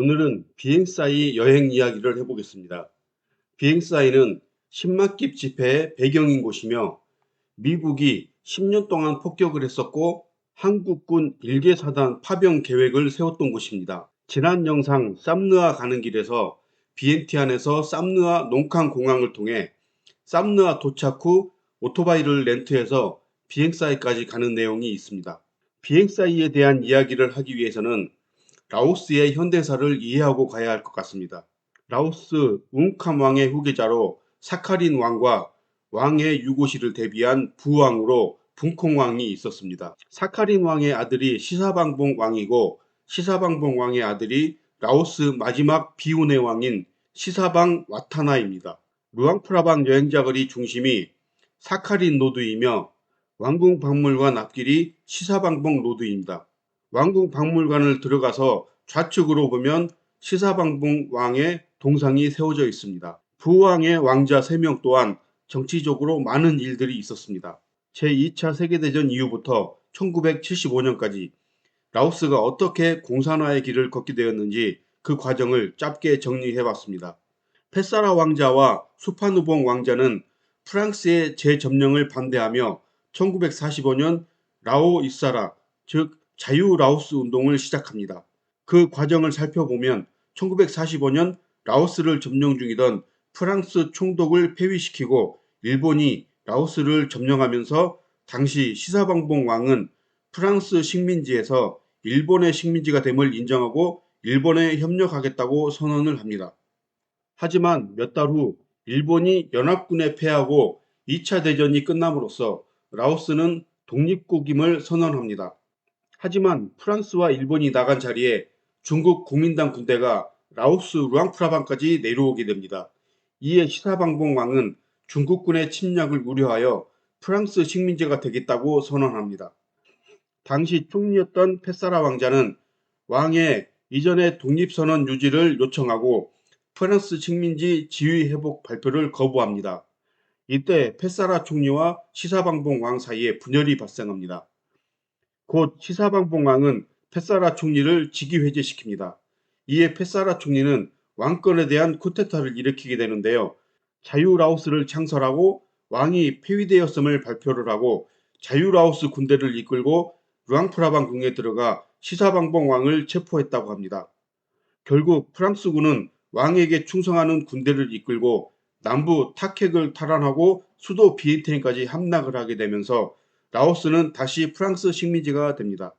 오늘은 비행사이 여행 이야기를 해보겠습니다. 비행사이는 10만급 집회의 배경인 곳이며 미국이 10년 동안 폭격을 했었고 한국군 일개사단 파병 계획을 세웠던 곳입니다. 지난 영상 쌈느아 가는 길에서 비엔티안에서 쌈느아 농칸 공항을 통해 쌈느아 도착 후 오토바이를 렌트해서 비행사이까지 가는 내용이 있습니다. 비행사이에 대한 이야기를 하기 위해서는 라오스의 현대사를 이해하고 가야 할 것 같습니다. 라오스 웅캄 왕의 후계자로 사카린 왕과 왕의 유고시를 대비한 부왕으로 붕콩 왕이 있었습니다. 사카린 왕의 아들이 시사방봉 왕이고 시사방봉 왕의 아들이 라오스 마지막 비운의 왕인 시사방 와타나입니다. 루앙프라방 여행자거리 중심이 사카린 로드이며 왕궁 박물관 앞길이 시사방봉 로드입니다. 왕궁 박물관을 들어가서 좌측으로 보면 시사방봉 왕의 동상이 세워져 있습니다. 부왕의 왕자 3명 또한 정치적으로 많은 일들이 있었습니다. 제2차 세계대전 이후부터 1975년까지 라오스가 어떻게 공산화의 길을 걷게 되었는지 그 과정을 짧게 정리해봤습니다. 페사라 왕자와 수파누봉 왕자는 프랑스의 재점령을 반대하며 1945년 라오 이사라, 즉 자유라오스 운동을 시작합니다. 그 과정을 살펴보면 1945년 라오스를 점령 중이던 프랑스 총독을 폐위시키고 일본이 라오스를 점령하면서 당시 시사방봉 왕은 프랑스 식민지에서 일본의 식민지가 됨을 인정하고 일본에 협력하겠다고 선언을 합니다. 하지만 몇 달 후 일본이 연합군에 패하고 2차 대전이 끝남으로써 라오스는 독립국임을 선언합니다. 하지만 프랑스와 일본이 나간 자리에 중국 국민당 군대가 라오스 루앙프라방까지 내려오게 됩니다. 이에 시사방봉 왕은 중국군의 침략을 우려하여 프랑스 식민지가 되겠다고 선언합니다. 당시 총리였던 페사라 왕자는 왕의 이전의 독립선언 유지를 요청하고 프랑스 식민지 지위 회복 발표를 거부합니다. 이때 페사라 총리와 시사방봉 왕 사이에 분열이 발생합니다. 곧 시사방봉 왕은 페사라 총리를 직위해제시킵니다. 이에 페사라 총리는 왕권에 대한 쿠데타를 일으키게 되는데요. 자유라오스를 창설하고 왕이 폐위되었음을 발표를 하고 자유라오스 군대를 이끌고 루앙프라방 궁에 들어가 시사방봉 왕을 체포했다고 합니다. 결국 프랑스군은 왕에게 충성하는 군대를 이끌고 남부 타켓을 탈환하고 수도 비엔티엔까지 함락을 하게 되면서 라오스는 다시 프랑스 식민지가 됩니다.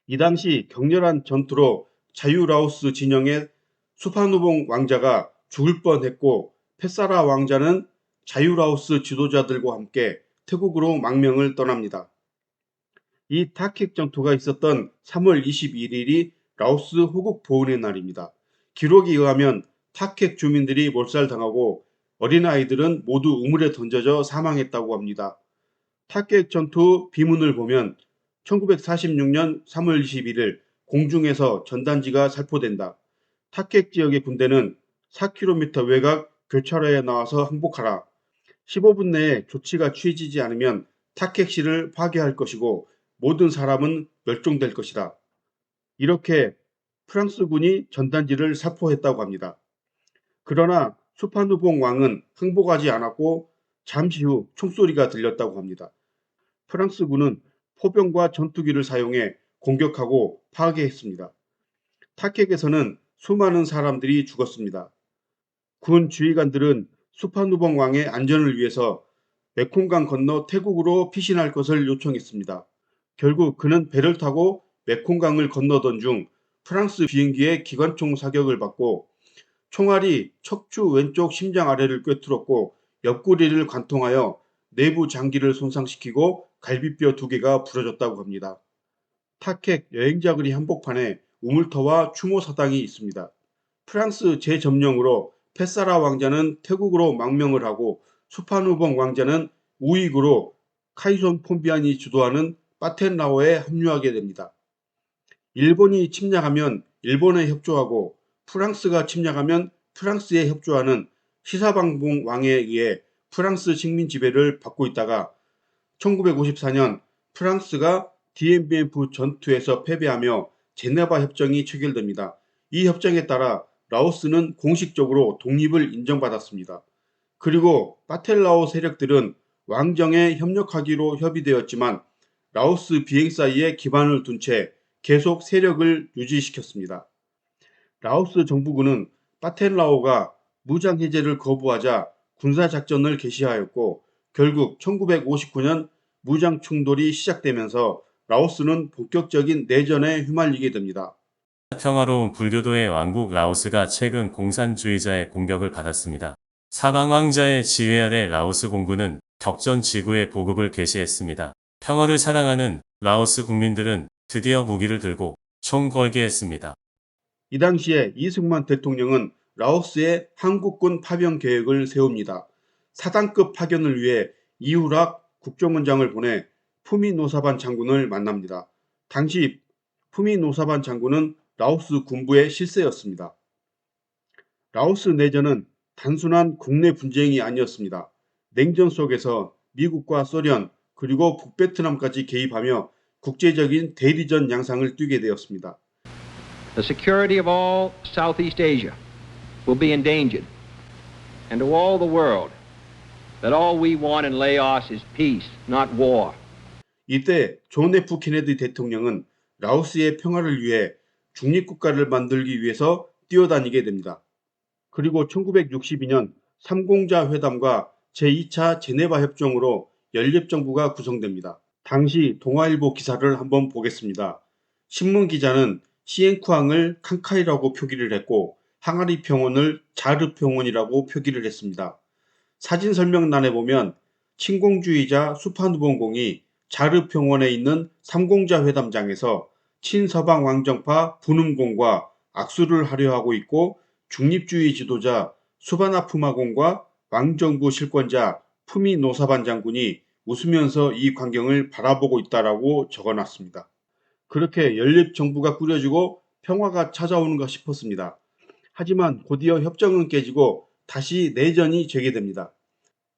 이 당시 격렬한 전투로 자유라오스 진영의 수파누봉 왕자가 죽을 뻔했고 페사라 왕자는 자유라오스 지도자들과 함께 태국으로 망명을 떠납니다. 이 타켓 전투가 있었던 3월 21일이 라오스 호국 보훈의 날입니다. 기록에 의하면 타켓 주민들이 몰살당하고 어린아이들은 모두 우물에 던져져 사망했다고 합니다. 타켓 전투 비문을 보면 1946년 3월 21일 공중에서 전단지가 살포된다. 타켓 지역의 군대는 4km 외곽 교차로에 나와서 항복하라. 15분 내에 조치가 취해지지 않으면 타켓시를 파괴할 것이고 모든 사람은 멸종될 것이다. 이렇게 프랑스군이 전단지를 살포했다고 합니다. 그러나 수파누봉 왕은 항복하지 않았고 잠시 후 총소리가 들렸다고 합니다. 프랑스군은 포병과 전투기를 사용해 공격하고 파괴했습니다. 타켓에서는 수많은 사람들이 죽었습니다. 군 지휘관들은 수파누봉 왕의 안전을 위해서 메콩강 건너 태국으로 피신할 것을 요청했습니다. 결국 그는 배를 타고 메콩강을 건너던 중 프랑스 비행기의 기관총 사격을 받고 총알이 척추 왼쪽 심장 아래를 꿰뚫었고 옆구리를 관통하여 내부 장기를 손상시키고 갈비뼈 2개가 부러졌다고 합니다. 타켓 여행자거리 한복판에 우물터와 추모 사당이 있습니다. 프랑스 재점령으로 페사라 왕자는 태국으로 망명을 하고 수파누봉 왕자는 우익으로 카이손 폼비안이 주도하는 파텐라오에 합류하게 됩니다. 일본이 침략하면 일본에 협조하고 프랑스가 침략하면 프랑스에 협조하는 시사방봉 왕에 의해 프랑스 식민 지배를 받고 있다가 1954년 프랑스가 DMBF 전투에서 패배하며 제네바 협정이 체결됩니다. 이 협정에 따라 라오스는 공식적으로 독립을 인정받았습니다. 그리고 파텔라오 세력들은 왕정에 협력하기로 협의되었지만 라오스 비행사이에 기반을 둔 채 계속 세력을 유지시켰습니다. 라오스 정부군은 파텔라오가 무장 해제를 거부하자 군사작전을 개시하였고 결국 1959년 무장 충돌이 시작되면서 라오스는 본격적인 내전에 휘말리게 됩니다. 평화로운 불교도의 왕국 라오스가 최근 공산주의자의 공격을 받았습니다. 사방왕자의 지휘 아래 라오스 공군은 격전 지구에 보급을 개시했습니다. 평화를 사랑하는 라오스 국민들은 드디어 무기를 들고 총 걸게 했습니다. 이 당시에 이승만 대통령은 라오스에 한국군 파병 계획을 세웁니다. 사단급 파견을 위해 이후락 국정원장을 보내 푸미노사반 장군을 만납니다. 당시 푸미노사반 장군은 라오스 군부의 실세였습니다. 라오스 내전은 단순한 국내 분쟁이 아니었습니다. 냉전 속에서 미국과 소련 그리고 북베트남까지 개입하며 국제적인 대리전 양상을 띠게 되었습니다. The security of all Southeast Asia will be endangered, and to all the world, that all we want in Laos is peace, not war. 이때 존 F 케네디 대통령은 라오스의 평화를 위해 중립국가를 만들기 위해서 뛰어다니게 됩니다. 그리고 1962년 삼공자 회담과 제2차 제네바 협정으로 연립정부가 구성됩니다. 당시 동아일보 기사를 한번 보겠습니다. 신문 기자는 시엔쿠항을 칸카이라고 표기를 했고 항아리 평원을 자르 평원이라고 표기를 했습니다. 사진 설명란에 보면 친공주의자 수파누봉공이 자르 평원에 있는 삼공자 회담장에서 친서방 왕정파 분음공과 악수를 하려 하고 있고 중립주의 지도자 수바나푸마공과 왕정부 실권자 푸미노사반 장군이 웃으면서 이 광경을 바라보고 있다라고 적어놨습니다. 그렇게 연립정부가 꾸려지고 평화가 찾아오는가 싶었습니다. 하지만 곧이어 협정은 깨지고 다시 내전이 재개됩니다.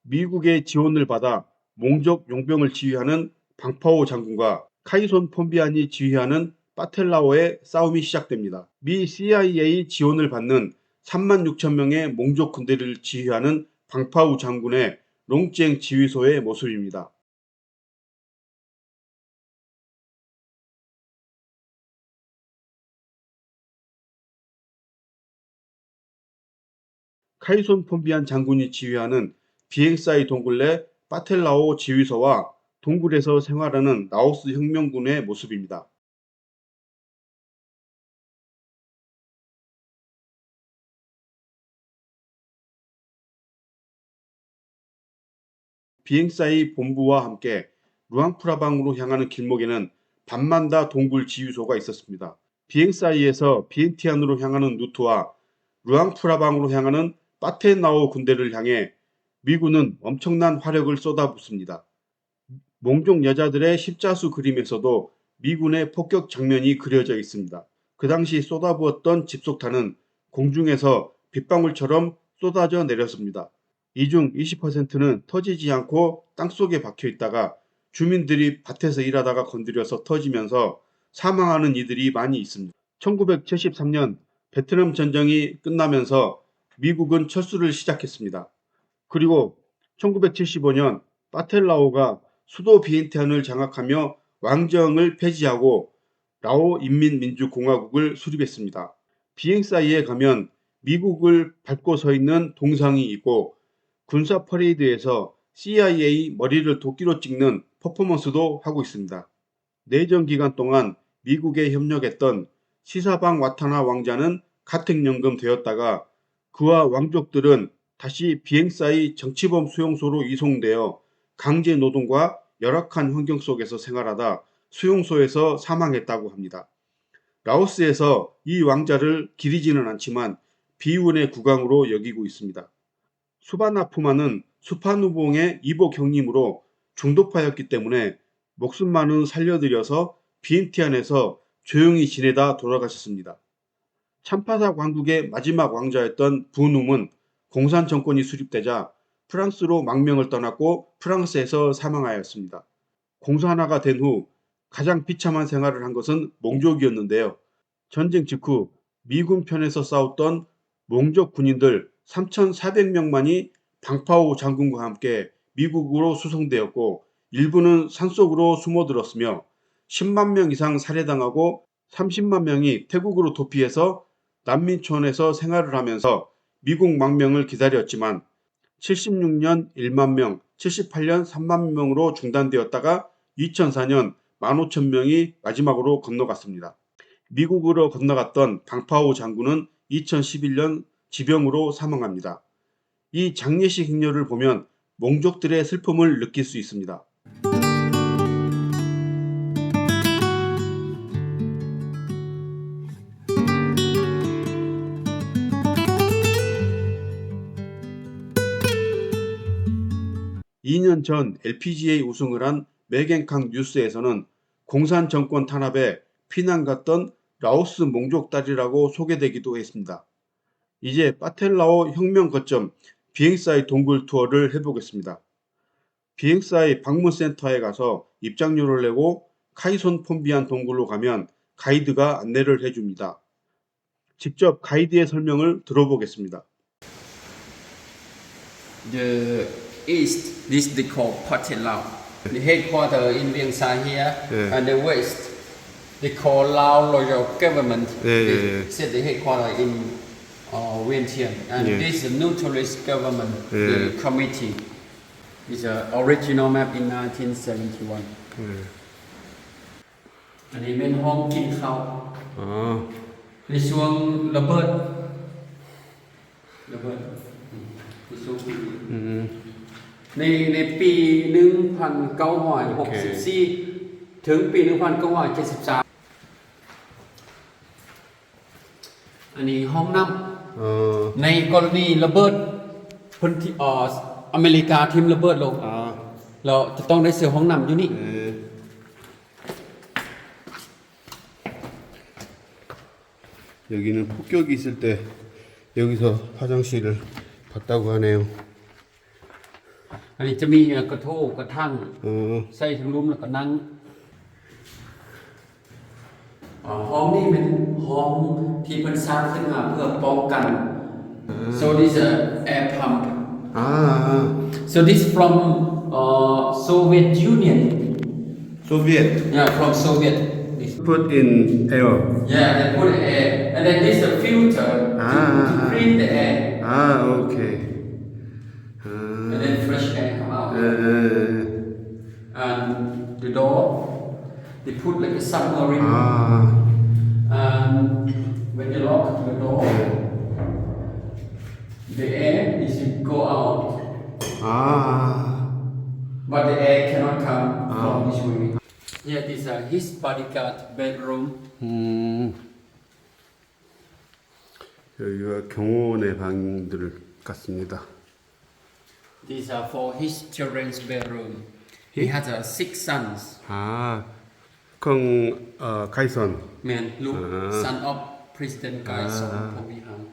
미국의 지원을 받아 몽족 용병을 지휘하는 방파오 장군과 카이손 폼비안이 지휘하는 파텔라오의 싸움이 시작됩니다. 미 CIA 지원을 받는 3만 6천 명의 몽족 군대를 지휘하는 방파오 장군의 롱쨍 지휘소의 모습입니다. 카이손 폼비안 장군이 지휘하는 비행사의 동굴 내 파텔라오 지휘소와 동굴에서 생활하는 라오스 혁명군의 모습입니다. 비행사의 본부와 함께 루앙프라방으로 향하는 길목에는 밤만다 동굴 지휘소가 있었습니다. 비행사이에서 비엔티안으로 향하는 루트와 루앙프라방으로 향하는 파테나오 군대를 향해 미군은 엄청난 화력을 쏟아붓습니다. 몽족 여자들의 십자수 그림에서도 미군의 폭격 장면이 그려져 있습니다. 그 당시 쏟아부었던 집속탄은 공중에서 빗방울처럼 쏟아져 내렸습니다. 이 중 20%는 터지지 않고 땅속에 박혀 있다가 주민들이 밭에서 일하다가 건드려서 터지면서 사망하는 이들이 많이 있습니다. 1973년 베트남 전쟁이 끝나면서 미국은 철수를 시작했습니다. 그리고 1975년 파텔라오가 수도 비엔티안을 장악하며 왕정을 폐지하고 라오 인민민주공화국을 수립했습니다. 비행사이에 가면 미국을 밟고 서 있는 동상이 있고 군사 퍼레이드에서 CIA 머리를 도끼로 찍는 퍼포먼스도 하고 있습니다. 내전 기간 동안 미국에 협력했던 시사방 와타나 왕자는 가택연금 되었다가 그와 왕족들은 다시 비행사의 정치범 수용소로 이송되어 강제 노동과 열악한 환경 속에서 생활하다 수용소에서 사망했다고 합니다. 라오스에서 이 왕자를 기리지는 않지만 비운의 국왕으로 여기고 있습니다. 수바나푸마는 수파누봉의 이복 형님으로 중도파였기 때문에 목숨만은 살려드려서 비엔티안에서 조용히 지내다 돌아가셨습니다. 참파사 왕국의 마지막 왕자였던 부눔은 공산 정권이 수립되자 프랑스로 망명을 떠났고 프랑스에서 사망하였습니다. 공산화가 된 후 가장 비참한 생활을 한 것은 몽족이었는데요. 전쟁 직후 미군 편에서 싸웠던 몽족 군인들 3,400명만이 방파오 장군과 함께 미국으로 수송되었고 일부는 산속으로 숨어들었으며 10만 명 이상 살해당하고 30만 명이 태국으로 도피해서 난민촌에서 생활을 하면서 미국 망명을 기다렸지만 76년 1만 명, 78년 3만 명으로 중단되었다가 2004년 15,000명이 마지막으로 건너갔습니다. 미국으로 건너갔던 방파오 장군은 2011년 지병으로 사망합니다. 이 장례식 행렬을 보면 몽족들의 슬픔을 느낄 수 있습니다. 2년 전 LPGA 우승을 한 매갱캉 뉴스에서는 공산 정권 탄압에 피난 갔던 라오스 몽족 딸이라고 소개되기도 했습니다. 이제 빠텔라오 혁명 거점 비행사의 동굴 투어를 해보겠습니다. 비행사의 방문센터에 가서 입장료를 내고 카이손 폼비안 동굴로 가면 가이드가 안내를 해줍니다. 직접 가이드의 설명을 들어보겠습니다. The east, this they call Pathet The headquarters in Vieng Sa here, Yeah. and the west, they call Lao Loyal Government. Yeah, they yeah, yeah. set the headquarters in Vientiane, and Yeah. this is the neutralist government, Yeah. the committee. It's an original map in 1971.อันนี้เป็นห้องกินข้าวในช่วงระเบิดในช่วงปีในปี 1964 ถึงปี 1973 อันนี้ห้องน้ำในกรณีระเบิดพื้นที่อเมริกาทิมระเบิดลงเราจะต้องได้เสือห้องน้ำอยู่นี่ 여기는 폭격이 있을 때 여기서 화장실을 봤다고 하네요. อันนี้จะมีกระโถกระทั่ง ใส่ถุงลมแล้วก็นั่งห้องนี้เป็นห้องที่มันสร้างขึ้นมาเพื่อป้องกัน so this is a air pump so this from Soviet Union Soviet yeah from Soviet this put in air. yeah they put air and then this is a filter to clean the air okay. and then fresh air come out and the door they put like a submarine and when you lock the door the air is to go out but the air cannot come from this way yeah this is his bodyguard bedroom 여기가 경호원의 방들 같습니다. these are for his children's bedroom he has 6 sons 가이선. man look son of President Gaison Phomvihang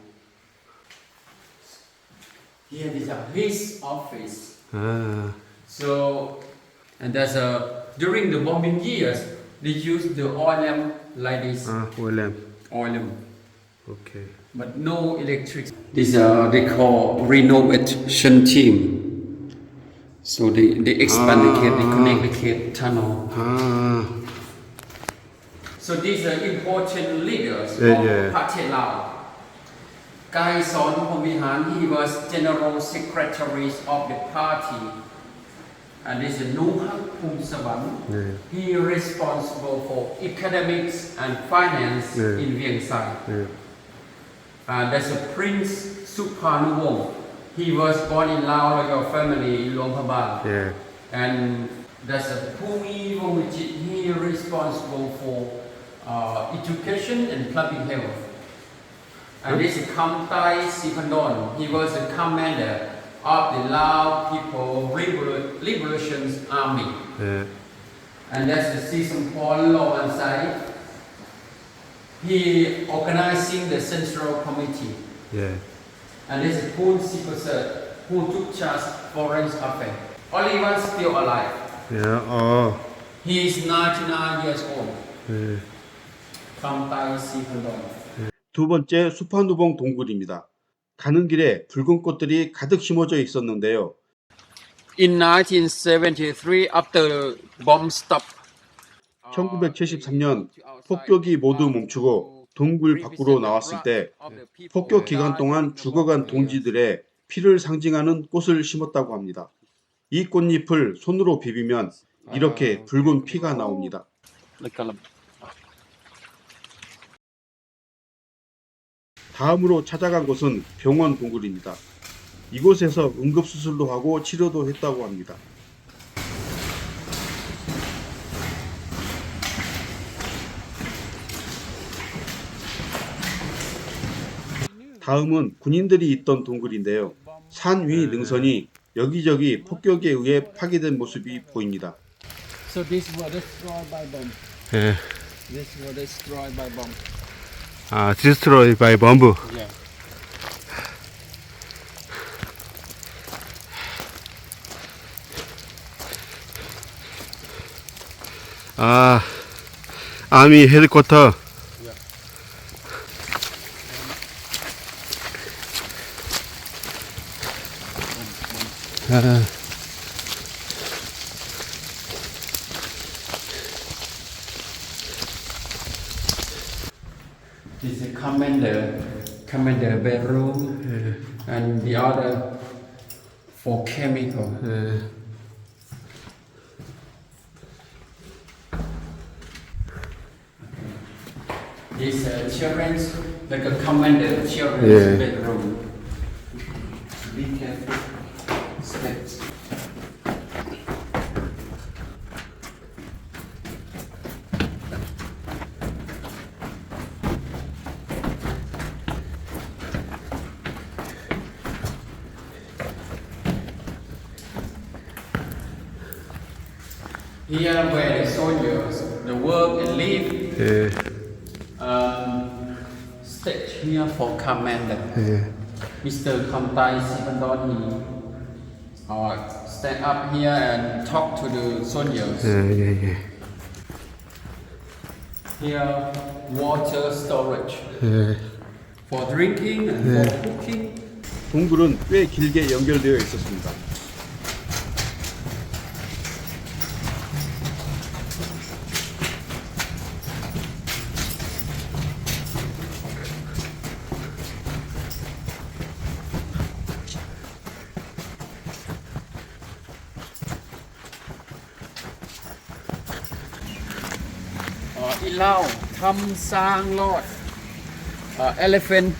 here these are his office so and there's during the bombing years they used the oil lamp like this 오일렘. oil lamp 오케이. but no electric this they call renovation team so they expand the cable they connect the cable tunnel so these are important leaders of Pathet Lao Gaison Phomvihang he was general secretary of the party and this is Nuhak Phumsavan he responsible for academics and finance in Vieng Sa there's a Prince Suphanuvong he was born in Lao royal family in Luang Prabang and there's a Phumi Vongvichit he responsible for education and public health and this is Kamtai Siphandon he was the commander of the Lao People Liberation Army and that's the Season Paul Lowansai he organizing the central committee and this is Poon Sipasat who took charge foreign affairs only one still alive he is 99 years old Kamtai Siphandon 두 번째 수파누봉 동굴입니다. 가는 길에 붉은 꽃들이 가득 심어져 있었는데요. In 1973, after bomb stop, 1973년 폭격이 모두 멈추고 동굴 밖으로 나왔을 때 폭격 기간 동안 죽어간 동지들의 피를 상징하는 꽃을 심었다고 합니다. 이 꽃잎을 손으로 비비면 이렇게 붉은 피가 나옵니다. 다음으로 찾아간 곳은 병원 동굴입니다. 이곳에서 응급수술도 하고 치료도 했다고 합니다. 다음은 군인들이 있던 동굴인데요. 산 위 능선이 여기저기 폭격에 의해 파괴된 모습이 보입니다. So these were destroyed by bomb. 예. These were destroyed by bomb. 아, destroyed by bomb. Yeah. 아, 아미 헤드쿼터. 아, This is commander bedroom, and the other for chemical. This children's like a commander children's Yeah. bedroom. Be careful. Steps. Here where the soldiers, the work and live, 예, stage here for commander. 예. Mr. Kamtai Sipandoni stand up here and talk to the soldiers. 예, 예, 예. Here, water storage 예. for drinking and for cooking. 동굴은 꽤 길게 연결되어 있었습니다. Ilau, Tham Sang Lord, elephant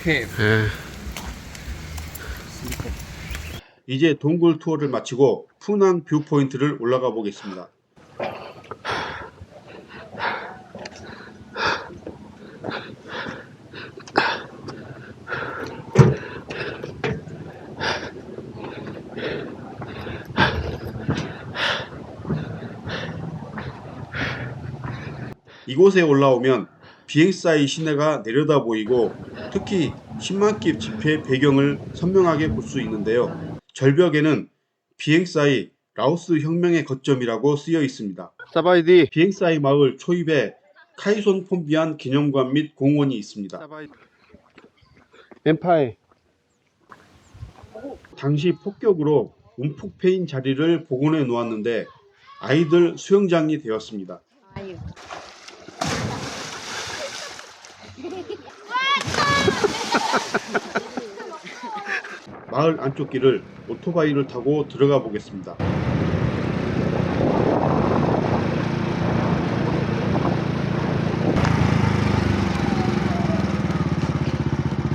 cave. 예. 이제 동굴 투어를 마치고 푸낭 뷰 포인트를 올라가 보겠습니다. 이곳에 올라오면 비행사이 시내가 내려다 보이고 특히 10만킵 지폐 배경을 선명하게 볼 수 있는데요. 절벽에는 비행사이 라오스 혁명의 거점이라고 쓰여 있습니다. 사바이디. 비행사이 마을 초입에 카이손 폼비안 기념관 및 공원이 있습니다. 사바이디. 엠파이. 당시 폭격으로 움푹 패인 자리를 복원해 놓았는데 아이들 수영장이 되었습니다. 마을 안쪽 길을 오토바이를 타고 들어가 보겠습니다.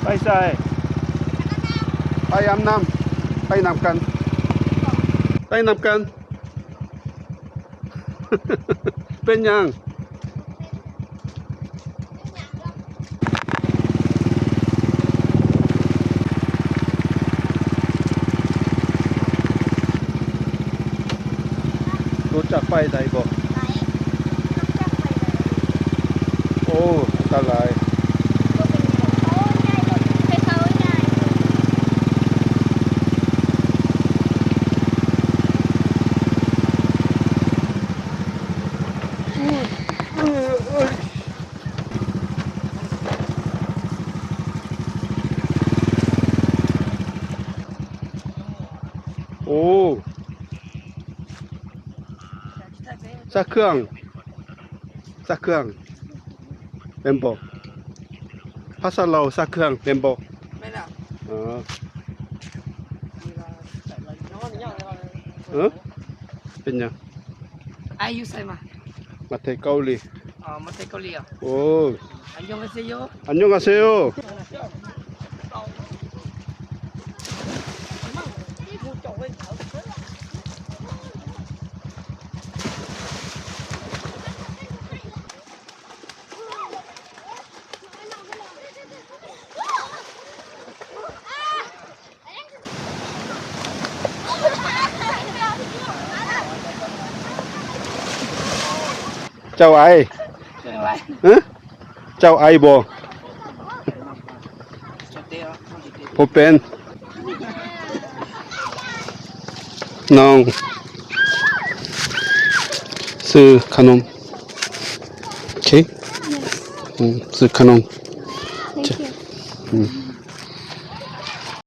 빠이사이. 빠이 암남. 빠이 남간. 빠이 남간. 뺀양. 도착 빠이 다이버. 오, 달라이. 오. 사크앙. 사크앙. 멤버. 파살라오 사크앙 멤버. 어. 어? เป็นยัง อายุใส่มา มาเทเกาหลี มาเตะเกาหลีอ่ะ โอ้ อันยองอาเซโย อันยองอาเซโย เจ้าไอ เรื่องอะไร ฮะเจ้าไอบ่ จะเตะเหรอ ผมเป็นน้องซื้อขนมโอเคซื้อขนม Thank you.